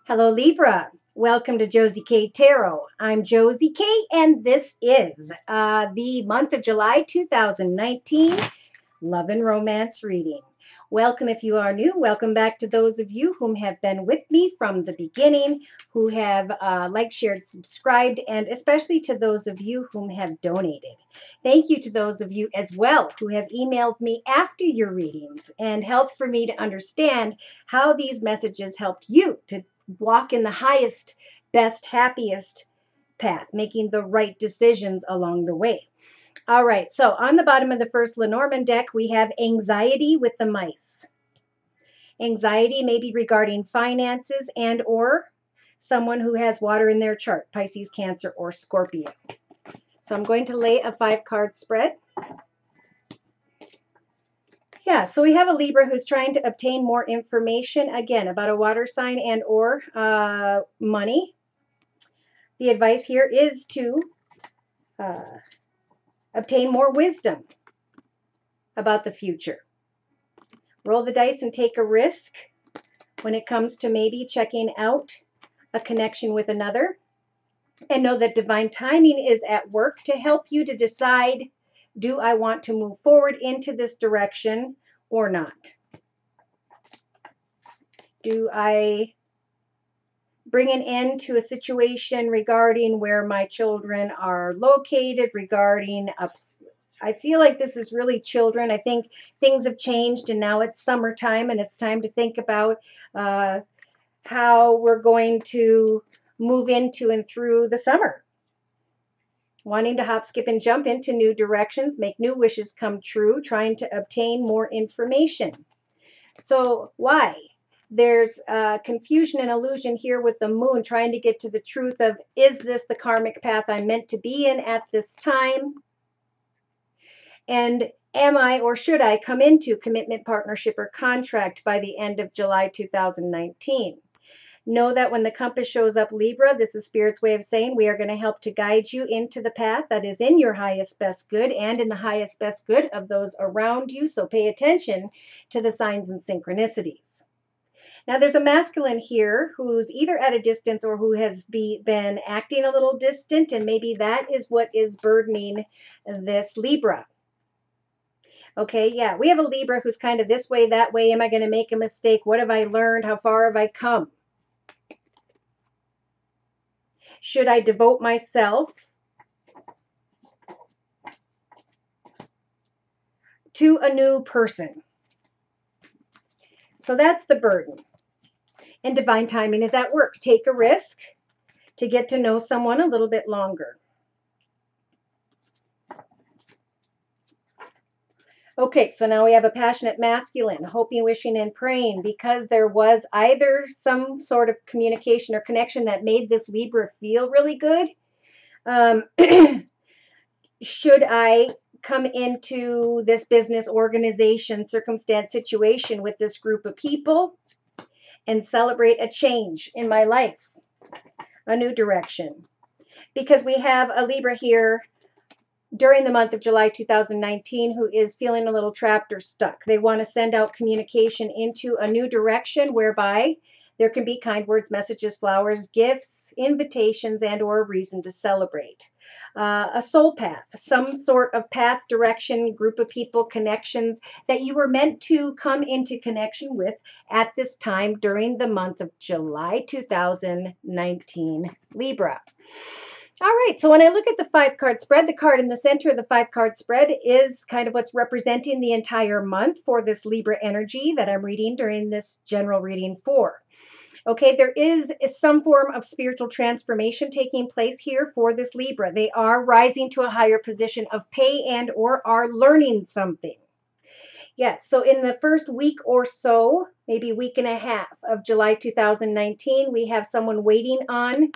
Hello, Libra. Welcome to Josie K Tarot. I'm Josie K, and this is the month of July 2019 Love and Romance reading. Welcome if you are new. Welcome back to those of you whom have been with me from the beginning, who have liked, shared, subscribed, and especially to those of you whom have donated. Thank you to those of you as well who have emailed me after your readings and helped for me to understand how these messages helped you to walk in the highest, best, happiest path, making the right decisions along the way. All right, so on the bottom of the first Lenormand deck, we have anxiety with the mice. Anxiety may be regarding finances and or someone who has water in their chart, Pisces, Cancer, or Scorpio. So I'm going to lay a 5-card spread. Yeah, so we have a Libra who's trying to obtain more information, again, about a water sign and or money. The advice here is to obtain more wisdom about the future. Roll the dice and take a risk when it comes to maybe checking out a connection with another. And know that divine timing is at work to help you to decide, do I want to move forward into this direction or not? Do I bring an end to a situation regarding where my children are located, regarding I feel like this is really children. I think things have changed and now it's summertime and it's time to think about how we're going to move into and through the summer. Wanting to hop, skip, and jump into new directions, make new wishes come true, trying to obtain more information. So why? There's confusion and illusion here with the moon, trying to get to the truth of, is this the karmic path I'm meant to be in at this time? And am I or should I come into commitment, partnership, or contract by the end of July 2019? Know that when the compass shows up, Libra, this is Spirit's way of saying we are going to help to guide you into the path that is in your highest best good and in the highest best good of those around you. So pay attention to the signs and synchronicities. Now there's a masculine here who's either at a distance or who has been acting a little distant, and maybe that is what is burdening this Libra. Okay, yeah, we have a Libra who's kind of this way, that way. Am I going to make a mistake? What have I learned? How far have I come? Should I devote myself to a new person? So that's the burden. And divine timing is at work. Take a risk to get to know someone a little bit longer. Okay, so now we have a passionate masculine, hoping, wishing, and praying, because there was either some sort of communication or connection that made this Libra feel really good. Should I come into this business, organization, circumstance, situation with this group of people and celebrate a change in my life, a new direction? Because we have a Libra here during the month of July 2019 who is feeling a little trapped or stuck. They want to send out communication into a new direction whereby there can be kind words, messages, flowers, gifts, invitations, and or a reason to celebrate. A soul path, some sort of path, direction, group of people, connections that you were meant to come into connection with at this time during the month of July 2019, Libra. All right, so when I look at the 5-card spread, the card in the center of the 5-card spread is kind of what's representing the entire month for this Libra energy that I'm reading during this general reading for. Okay, there is some form of spiritual transformation taking place here for this Libra. They are rising to a higher position of pay and or are learning something. Yes, so in the first week or so, maybe week and a half of July 2019, we have someone waiting on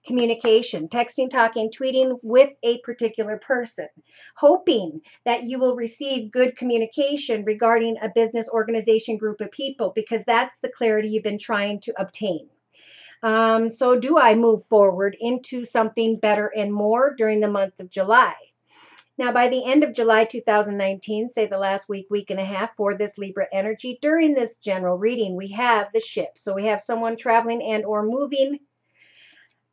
communication, texting, talking, tweeting with a particular person, hoping that you will receive good communication regarding a business, organization, group of people, because that's the clarity you've been trying to obtain. So do I move forward into something better and more during the month of July? Now, by the end of July 2019, say the last week, week and a half for this Libra energy, during this general reading, we have the ship. So we have someone traveling and or moving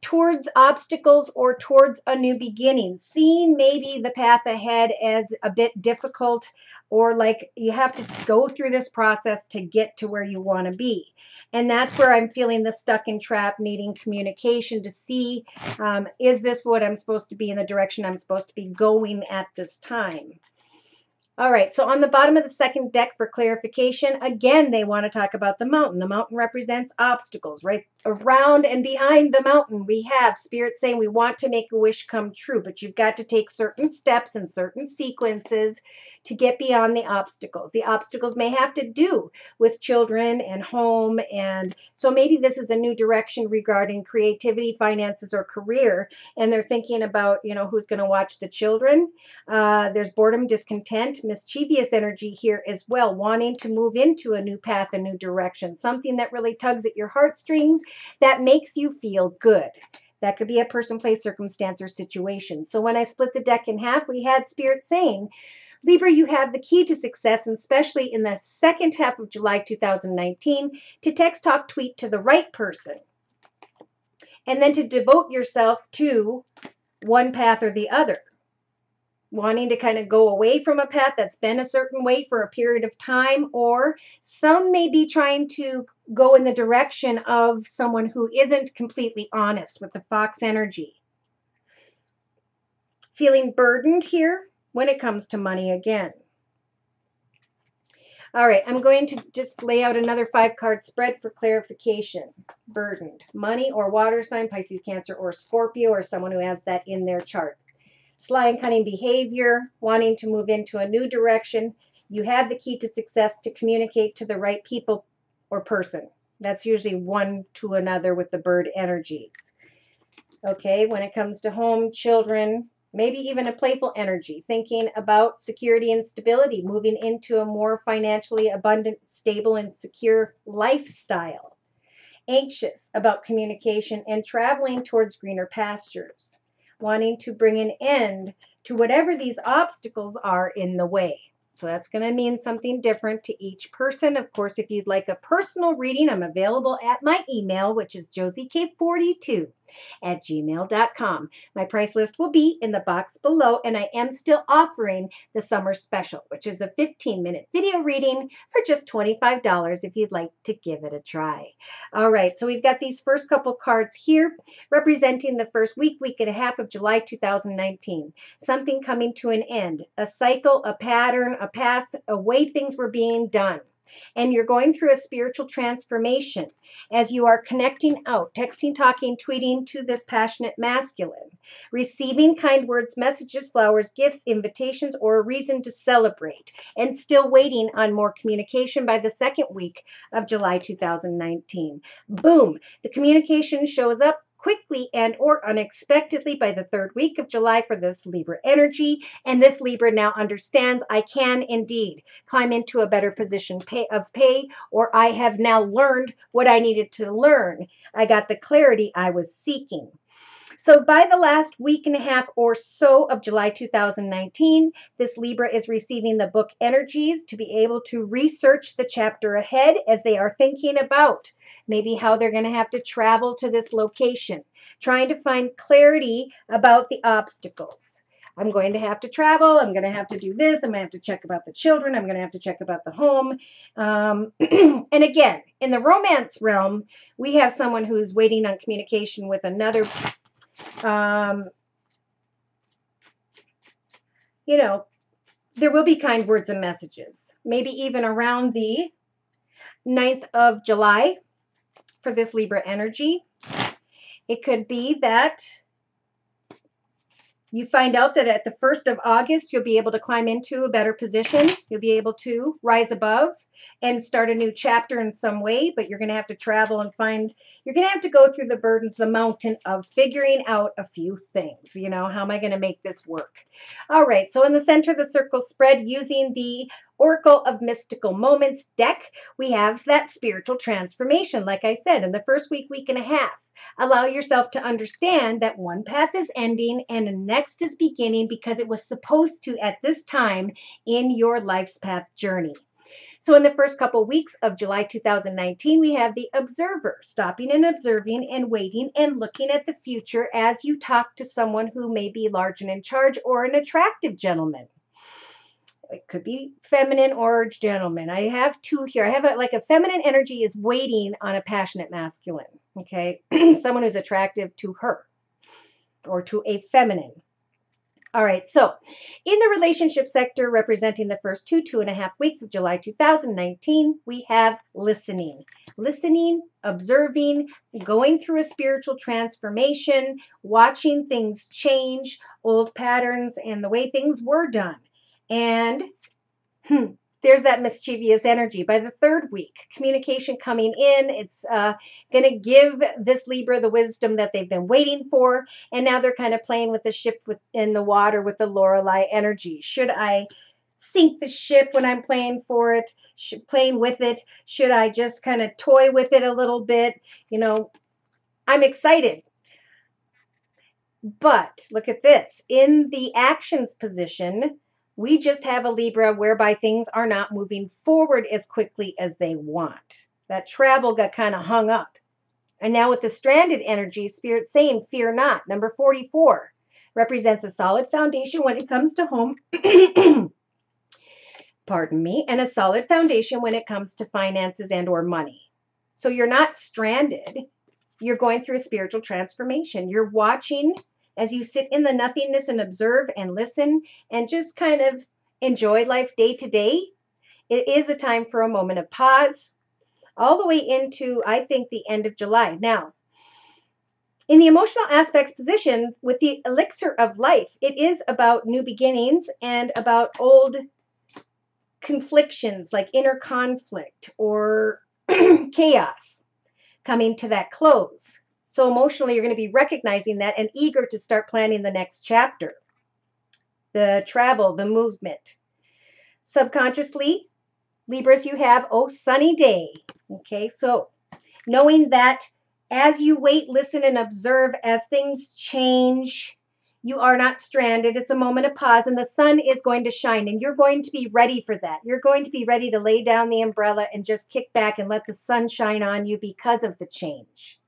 towards obstacles or towards a new beginning, seeing maybe the path ahead as a bit difficult, or like you have to go through this process to get to where you want to be. And that's where I'm feeling the stuck and trapped, needing communication to see, is this what I'm supposed to be, in the direction I'm supposed to be going at this time? All right, so on the bottom of the second deck for clarification, again, they want to talk about the mountain. The mountain represents obstacles. Right around and behind the mountain, we have Spirit saying we want to make a wish come true, but you've got to take certain steps and certain sequences to get beyond the obstacles. The obstacles may have to do with children and home, and so maybe this is a new direction regarding creativity, finances, or career, and they're thinking about, who's going to watch the children. There's boredom, discontent, mischievous energy here as well, wanting to move into a new path, a new direction, something that really tugs at your heartstrings, that makes you feel good. That could be a person, place, circumstance, or situation. So when I split the deck in half, we had Spirit saying, Libra, you have the key to success, and especially in the second half of July 2019, to text, talk, tweet to the right person, and then to devote yourself to one path or the other. Wanting to kind of go away from a path that's been a certain way for a period of time, or some may be trying to go in the direction of someone who isn't completely honest with the Fox energy. Feeling burdened here when it comes to money again. All right, I'm going to just lay out another 5-card spread for clarification. Burdened, money or water sign, Pisces, Cancer, or Scorpio, or someone who has that in their chart. Sly and cunning behavior, wanting to move into a new direction. You have the key to success to communicate to the right people or person. That's usually one to another with the bird energies. Okay, when it comes to home, children, maybe even a playful energy, thinking about security and stability, moving into a more financially abundant, stable, and secure lifestyle. Anxious about communication and traveling towards greener pastures. Wanting to bring an end to whatever these obstacles are in the way. So that's going to mean something different to each person. Of course, if you'd like a personal reading, I'm available at my email, which is josiek42@gmail.com. My price list will be in the box below, and I am still offering the summer special, which is a 15-minute video reading for just $25 if you'd like to give it a try. All right, so we've got these first couple cards here representing the first week and a half of July 2019. Something coming to an end, a cycle, a pattern, a path, a way things were being done. And you're going through a spiritual transformation as you are connecting out, texting, talking, tweeting to this passionate masculine, receiving kind words, messages, flowers, gifts, invitations, or a reason to celebrate, and still waiting on more communication by the second week of July 2019. Boom, the communication shows up quickly and or unexpectedly by the third week of July for this Libra energy. And this Libra now understands I can indeed climb into a better position of pay, or I have now learned what I needed to learn. I got the clarity I was seeking. So by the last week and a half or so of July 2019, this Libra is receiving the book energies to be able to research the chapter ahead as they are thinking about maybe how they're going to have to travel to this location, trying to find clarity about the obstacles. I'm going to have to travel. I'm going to have to do this. I'm going to have to check about the children. I'm going to have to check about the home. And again, in the romance realm, we have someone who's waiting on communication with another there will be kind words and messages, maybe even around the 9th of July for this Libra energy. It could be that you find out that at the 1st of August, you'll be able to climb into a better position. You'll be able to rise above. and start a new chapter in some way, but you're going to have to travel and you're going to have to go through the burdens, the mountain of figuring out a few things. You know, how am I going to make this work? All right, so in the center of the circle spread, using the Oracle of Mystical Moments deck, we have that spiritual transformation. Like I said, in the first week, week and a half, allow yourself to understand that one path is ending and the next is beginning because it was supposed to at this time in your life's path journey. So in the first couple weeks of July 2019, we have the observer, stopping and observing and waiting and looking at the future as you talk to someone who may be large and in charge or an attractive gentleman. It could be feminine or gentleman. I have two here. I have a feminine energy is waiting on a passionate masculine, okay? Someone who's attractive to her or to a feminine. All right, so in the relationship sector, representing the first 2.5 weeks of July 2019, we have listening. Listening, observing, going through a spiritual transformation, watching things change, old patterns, and the way things were done. And there's that mischievous energy. By the third week, communication coming in, it's going to give this Libra the wisdom that they've been waiting for. And now they're kind of playing with the ship in the water with the Lorelei energy. Should I sink the ship when I'm playing for it, playing with it? Should I just kind of toy with it a little bit? You know, I'm excited. But look at this. In the actions position, we just have a Libra whereby things are not moving forward as quickly as they want. That travel got kind of hung up. And now with the stranded energy, Spirit saying, fear not. Number 44 represents a solid foundation when it comes to home. Pardon me. And a solid foundation when it comes to finances and or money. So you're not stranded. You're going through a spiritual transformation. You're watching as you sit in the nothingness and observe and listen and just kind of enjoy life day to day. It is a time for a moment of pause all the way into, I think, the end of July. Now, in the emotional aspects position with the elixir of life, it is about new beginnings and about old conflictions like inner conflict or chaos coming to that close. So emotionally, you're going to be recognizing that and eager to start planning the next chapter. The travel, the movement. Subconsciously, Libras, you have, oh, sunny day. Okay, so knowing that as you wait, listen, and observe as things change, you are not stranded. It's a moment of pause, and the sun is going to shine, and you're going to be ready for that. You're going to be ready to lay down the umbrella and just kick back and let the sun shine on you because of the change.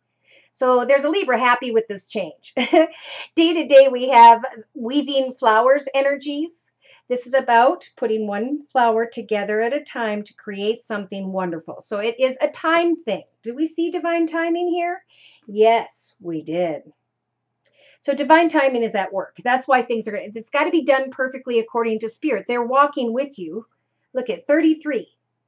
So there's a Libra happy with this change. Day to day, we have weaving flowers energies. This is about putting one flower together at a time to create something wonderful. So it is a time thing. Did we see divine timing here? Yes, we did. So divine timing is at work. That's why things are, it's got to be done perfectly according to Spirit. They're walking with you. Look at 33.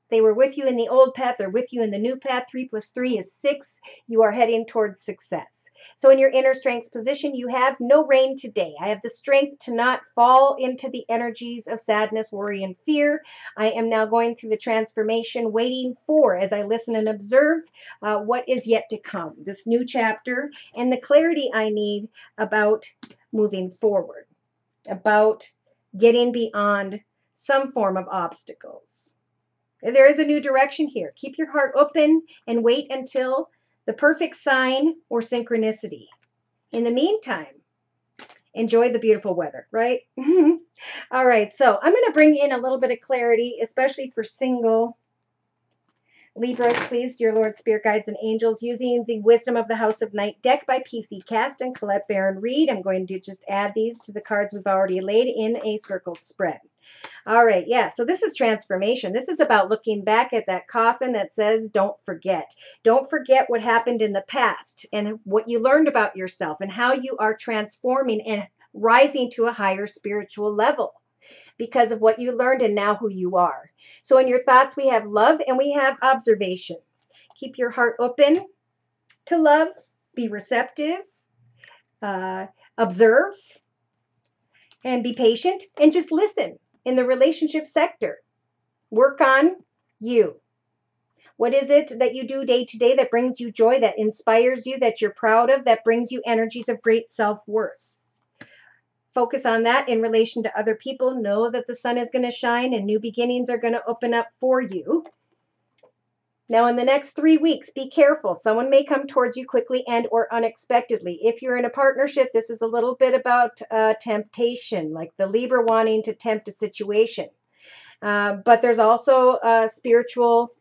They were with you in the old path. They're with you in the new path. 3 + 3 is 6. You are heading towards success. So in your inner strengths position, you have no rain today. I have the strength to not fall into the energies of sadness, worry, and fear. I am now going through the transformation, waiting for, as I listen and observe, what is yet to come. This new chapter and the clarity I need about moving forward, about getting beyond some form of obstacles. There is a new direction here. Keep your heart open and wait until the perfect sign or synchronicity. In the meantime, enjoy the beautiful weather, right? All right, so I'm going to bring in a little bit of clarity, especially for single Libras, please, dear Lord, Spirit Guides, and Angels, using the Wisdom of the House of Night deck by PC Cast and Colette Baron Reed. I'm going to just add these to the cards we've already laid in a circle spread. All right, yeah, so this is transformation. This is about looking back at that coffin that says, don't forget. Don't forget what happened in the past and what you learned about yourself and how you are transforming and rising to a higher spiritual level because of what you learned and now who you are. So in your thoughts, we have love and we have observation. Keep your heart open to love, be receptive, observe, and be patient, and just listen. In the relationship sector, work on You. What is it that you do day to day that brings you joy, that inspires you, that you're proud of, that brings you energies of great self-worth? Focus on that in relation to other people. Know that the sun is going to shine and new beginnings are going to open up for you. Now, in the next 3 weeks, be careful. Someone may come towards you quickly and or unexpectedly. If you're in a partnership, this is a little bit about temptation, like the Libra wanting to tempt a situation. But there's also a spiritual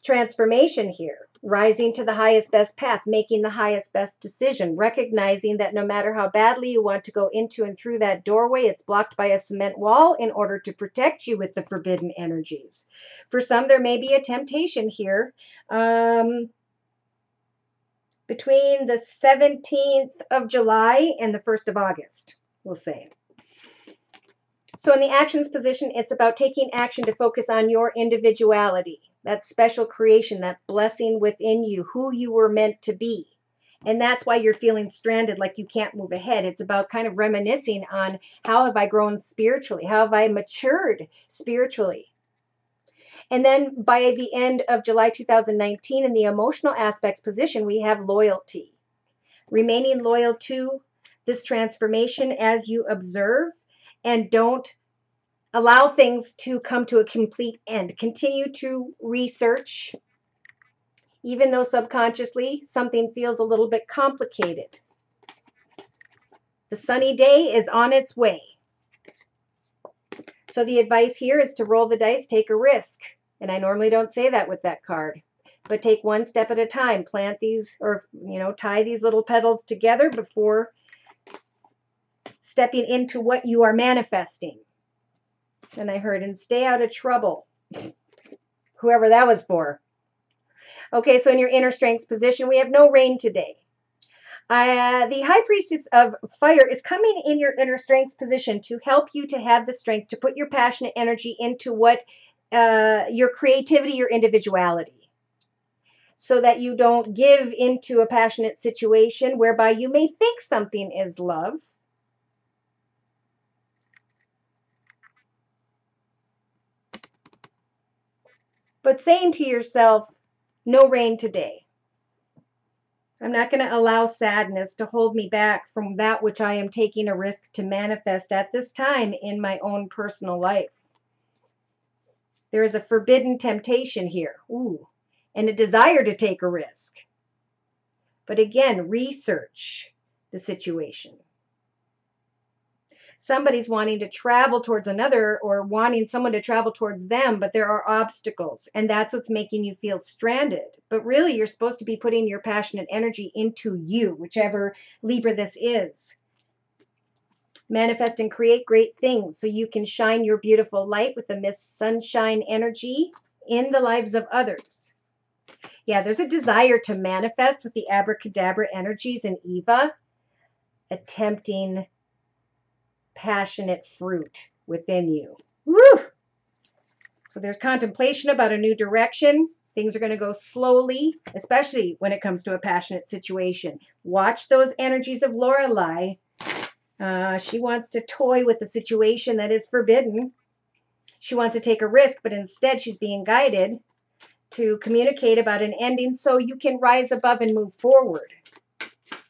transformation here, rising to the highest best path, making the highest best decision, recognizing that no matter how badly you want to go into and through that doorway, it's blocked by a cement wall in order to protect you with the forbidden energies. For some, there may be a temptation here between the 17th of July and the 1st of August, we'll say. So in the actions position, it's about taking action to focus on your individuality, that special creation, that blessing within you, who you were meant to be. And that's why you're feeling stranded, like you can't move ahead. It's about kind of reminiscing on how have I grown spiritually? How have I matured spiritually? And then by the end of July 2019, in the emotional aspects position, we have loyalty. Remaining loyal to this transformation as you observe, and don't allow things to come to a complete end. Continue to research, even though subconsciously something feels a little bit complicated. The sunny day is on its way. So the advice here is to roll the dice, take a risk. And I normally don't say that with that card, but take one step at a time. Plant these, or tie these little petals together before stepping into what you are manifesting. And I heard, and stay out of trouble. Whoever that was for. Okay, so in your inner strengths position, we have no rain today. The High Priestess of Fire is coming in your inner strengths position to help you to have the strength to put your passionate energy into what your creativity, your individuality, so that you don't give into a passionate situation whereby you may think something is love, but saying to yourself, no rain today. I'm not going to allow sadness to hold me back from that which I am taking a risk to manifest at this time in my own personal life. There is a forbidden temptation here, and a desire to take a risk. But again, research the situation. Somebody's wanting to travel towards another, or wanting someone to travel towards them, but there are obstacles, and that's what's making you feel stranded. But really, you're supposed to be putting your passionate energy into you, whichever Libra this is. Manifest and create great things so you can shine your beautiful light with the Miss Sunshine energy in the lives of others. Yeah, there's a desire to manifest with the abracadabra energies in Eva, attempting passionate fruit within you. Woo! So there's contemplation about a new direction. Things are going to go slowly, especially when it comes to a passionate situation. Watch those energies of Lorelei. She wants to toy with the situation that is forbidden. She wants to take a risk, but instead she's being guided to communicate about an ending so you can rise above and move forward.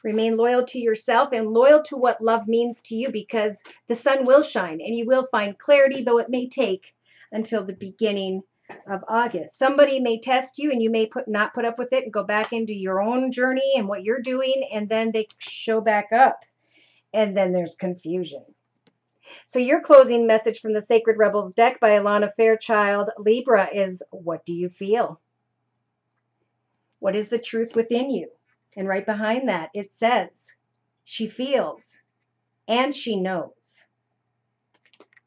Remain loyal to yourself and loyal to what love means to you, because the sun will shine and you will find clarity, though it may take until the beginning of August. Somebody may test you and you may not put up with it and go back into your own journey and what you're doing, and then they show back up, and then there's confusion. So your closing message from the Sacred Rebels deck by Alana Fairchild, Libra, is, what do you feel? What is the truth within you? And right behind that, it says, she feels and she knows.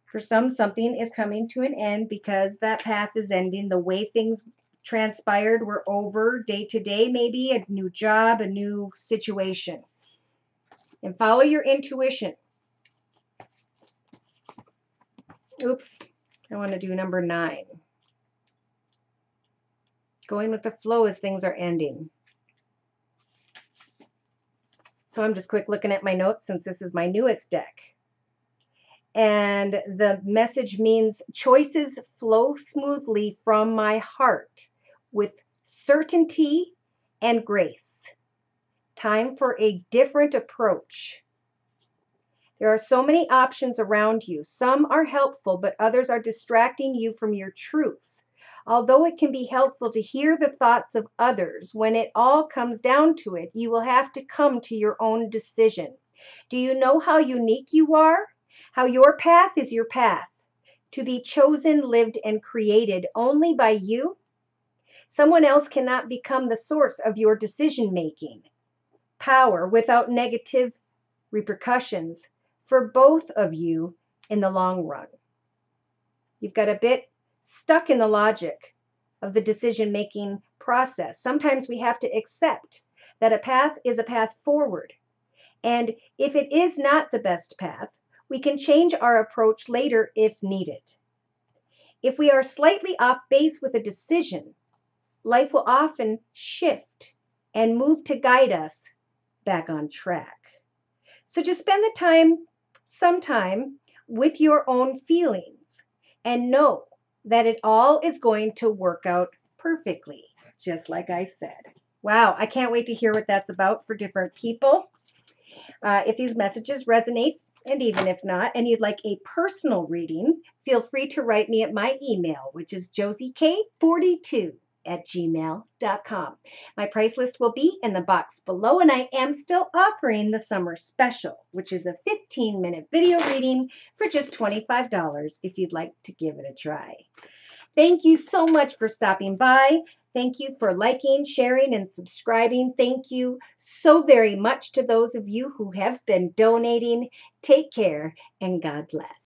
For some, something is coming to an end because that path is ending. The way things transpired were over. Day to day, maybe a new job, a new situation. And follow your intuition. Oops, I want to do number 9. Going with the flow as things are ending. So I'm just quick looking at my notes since this is my newest deck. And the message means choices flow smoothly from my heart with certainty and grace. Time for a different approach. There are so many options around you. Some are helpful, but others are distracting you from your truth. Although it can be helpful to hear the thoughts of others, when it all comes down to it, you will have to come to your own decision. Do you know how unique you are? How your path is your path, to be chosen, lived, and created only by you? Someone else cannot become the source of your decision-making. Power without negative repercussions for both of you in the long run. You've got a bit stuck in the logic of the decision-making process. Sometimes we have to accept that a path is a path forward. And if it is not the best path, we can change our approach later if needed. If we are slightly off base with a decision, life will often shift and move to guide us back on track. So just spend some time with your own feelings and know that it all is going to work out perfectly, just like I said. Wow, I can't wait to hear what that's about for different people. If these messages resonate, and even if not, and you'd like a personal reading, feel free to write me at my email, which is josiek42@gmail.com. My price list will be in the box below, and I am still offering the summer special, which is a 15-minute video reading for just $25 if you'd like to give it a try. Thank you so much for stopping by. Thank you for liking, sharing, and subscribing. Thank you so very much to those of you who have been donating. Take care, and God bless.